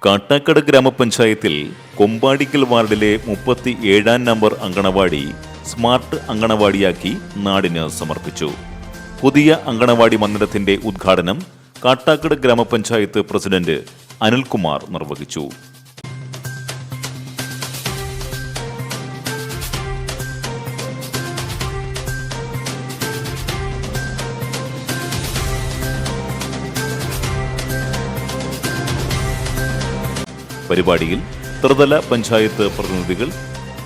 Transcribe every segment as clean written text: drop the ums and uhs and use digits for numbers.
കാട്ടാക്കട ഗ്രാമപഞ്ചായത്തിൽ കൊമ്പാടിക്കൽ വാർഡിലെ 37-ാം number anganwadi smart അങ്കണവാടിയാക്കി നാടിന് സമർപ്പിച്ചു. പുതിയ അങ്കണവാടി മന്ദിരത്തിന്റെ ഉദ്ഘാടനം കാട്ടാക്കട ഗ്രാമപഞ്ചായത്ത് പ്രസിഡന്റ് അനിൽകുമാർ നിർവഹിച്ചു. പരിപാടിയിൽ ത്രിതല പഞ്ചായത്ത് പ്രതിനിധികൾ,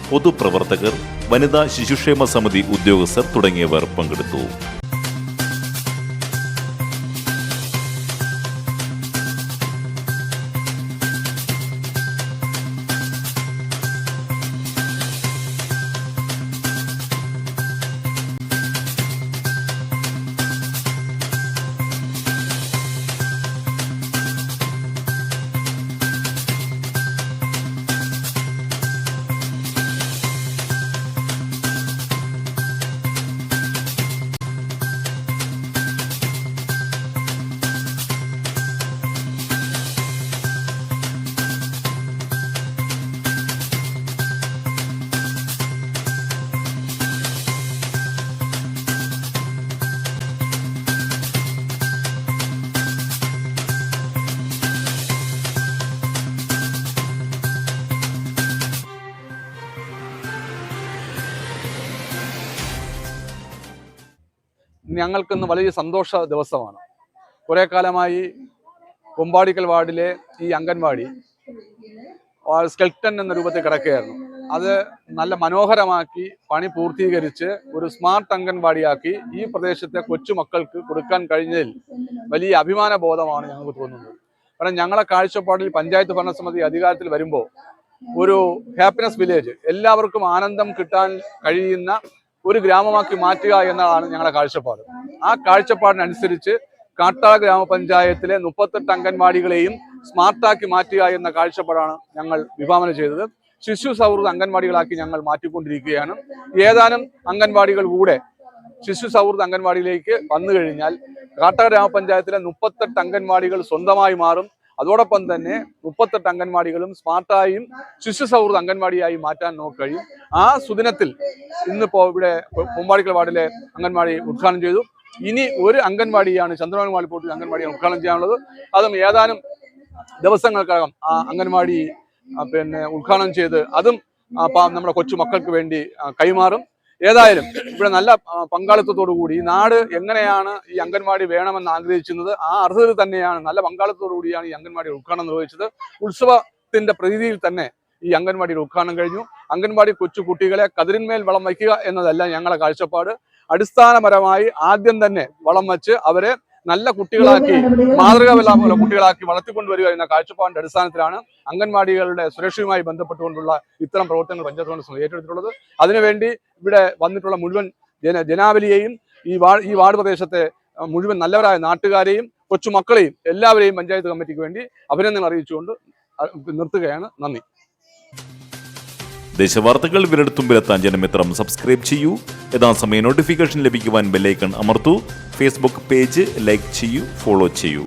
പൊതുപ്രവർത്തകർ, വനിതാ ശിശുക്ഷേമ സമിതി ഉദ്യോഗസ്ഥർ തുടങ്ങിയവർ പങ്കെടുത്തു. ഞങ്ങൾക്കിന്ന് വലിയ സന്തോഷ ദിവസമാണ്. കുറേ കാലമായി കൊമ്പാടിക്കൽ വാർഡിലെ ഈ അംഗൻവാടി സ്കെൽട്ടൻ എന്ന രൂപത്തിൽ കിടക്കുകയായിരുന്നു. അത് നല്ല മനോഹരമാക്കി പണി പൂർത്തീകരിച്ച് ഒരു സ്മാർട്ട് അംഗൻവാടിയാക്കി ഈ പ്രദേശത്തെ കൊച്ചുമക്കൾക്ക് കൊടുക്കാൻ കഴിഞ്ഞതിൽ വലിയ അഭിമാന ബോധമാണ് ഞങ്ങൾക്ക് തോന്നുന്നത്. കാരണം ഞങ്ങളെ കാഴ്ചപ്പാടിൽ പഞ്ചായത്ത് ഭരണസമിതി അധികാരത്തിൽ വരുമ്പോൾ ഒരു ഹാപ്പിനെസ് വില്ലേജ്, എല്ലാവർക്കും ആനന്ദം കിട്ടാൻ കഴിയുന്ന ഒരു ഗ്രാമമാക്കി മാറ്റുക എന്നതാണ് ഞങ്ങളുടെ കാഴ്ചപ്പാട്. ആ കാഴ്ചപ്പാടിനനുസരിച്ച് കാട്ടാക്കട ഗ്രാമപഞ്ചായത്തിലെ 38 അംഗൻവാടികളെയും സ്മാർട്ടാക്കി മാറ്റുക എന്ന കാഴ്ചപ്പാടാണ് ഞങ്ങൾ വിഭാവന ചെയ്തത്. ശിശു സൗഹൃദ അംഗൻവാടികളാക്കി ഞങ്ങൾ മാറ്റിക്കൊണ്ടിരിക്കുകയാണ്. ഏതാനും അംഗൻവാടികൾ കൂടെ ശിശു സൗഹൃദ അംഗൻവാടിയിലേക്ക് വന്നു കഴിഞ്ഞാൽ കാട്ടാക്കട ഗ്രാമപഞ്ചായത്തിലെ 38 അംഗൻവാടികൾ സ്വന്തമായി മാറും. അതോടൊപ്പം തന്നെ 38 അംഗൻവാടികളും സ്മാർട്ടായും ശിശു സൗഹൃദ അംഗൻവാടിയായി മാറ്റാൻ നമുക്ക് കഴിയും. ആ സുദിനത്തിൽ ഇന്നിപ്പോൾ ഇവിടെ കൊമ്പാടിക്കൽ വാർഡിലെ അംഗൻവാടി ഉദ്ഘാടനം ചെയ്തു. ഇനി ഒരു അംഗൻവാടിയാണ് ചന്ദ്രമാൻ പോർട്ടിൽ അംഗൻവാടിയാണ് ഉദ്ഘാടനം ചെയ്യാനുള്ളത്. അതും ഏതാനും ദിവസങ്ങൾക്കകം ആ അംഗൻവാടി ഉദ്ഘാടനം ചെയ്ത് അതും നമ്മുടെ കൊച്ചു മക്കൾക്ക് വേണ്ടി കൈമാറും. ഏതായാലും ഇവിടെ നല്ല പങ്കാളിത്തത്തോടു കൂടി ഈ നാട് എങ്ങനെയാണ് ഈ അംഗൻവാടി വേണമെന്ന് ആഗ്രഹിച്ചിരുന്നത്, ആ അർഹതയിൽ തന്നെയാണ് നല്ല പങ്കാളിത്തത്തോടു കൂടിയാണ് ഈ അംഗൻവാടി ഉദ്ഘാടനം നിർവഹിച്ചത്. ഉത്സവത്തിന്റെ പ്രതീതിയിൽ തന്നെ ഈ അംഗൻവാടിയുടെ ഉദ്ഘാടനം കഴിഞ്ഞു. അംഗൻവാടി കൊച്ചു കുട്ടികളെ കതിരിന്മേൽ വളം വയ്ക്കുക എന്നതല്ല ഞങ്ങളുടെ കാഴ്ചപ്പാട്. അടിസ്ഥാനപരമായി ആദ്യം തന്നെ വളം വച്ച് അവരെ നല്ല കുട്ടികളാക്കി, മാതൃകാപരമായ കുട്ടികളാക്കി വളർത്തിക്കൊണ്ടുവരിക എന്ന കാഴ്ചപ്പാടിന്റെ അടിസ്ഥാനത്തിലാണ് അംഗൻവാടികളുടെ സുരക്ഷയുമായി ബന്ധപ്പെട്ടുകൊണ്ടുള്ള ഇത്തരം പ്രവർത്തനങ്ങൾ പഞ്ചായത്ത് ഭരണസമിതി ഏറ്റെടുത്തിട്ടുള്ളത്. അതിനുവേണ്ടി ഇവിടെ വന്നിട്ടുള്ള മുഴുവൻ ജനാവലിയെയും ഈ വാർഡ് പ്രദേശത്തെ മുഴുവൻ നല്ലവരായ നാട്ടുകാരെയും കൊച്ചുമക്കളെയും എല്ലാവരെയും പഞ്ചായത്ത് കമ്മിറ്റിക്ക് വേണ്ടി അഭിനന്ദനം അറിയിച്ചുകൊണ്ട് നിർത്തുകയാണ്. നന്ദി. ദേശവാർത്തകൾ വിരൽത്തുമ്പിലെത്താൻ ജനമിത്രം സബ്സ്ക്രൈബ് ചെയ്യൂ. യഥാസമയം നോട്ടിഫിക്കേഷൻ ലഭിക്കുവാൻ ബെല്ലൈക്കൺ അമർത്തൂ. ഫേസ്ബുക്ക് പേജ് ലൈക്ക് ചെയ്യൂ, ഫോളോ ചെയ്യൂ.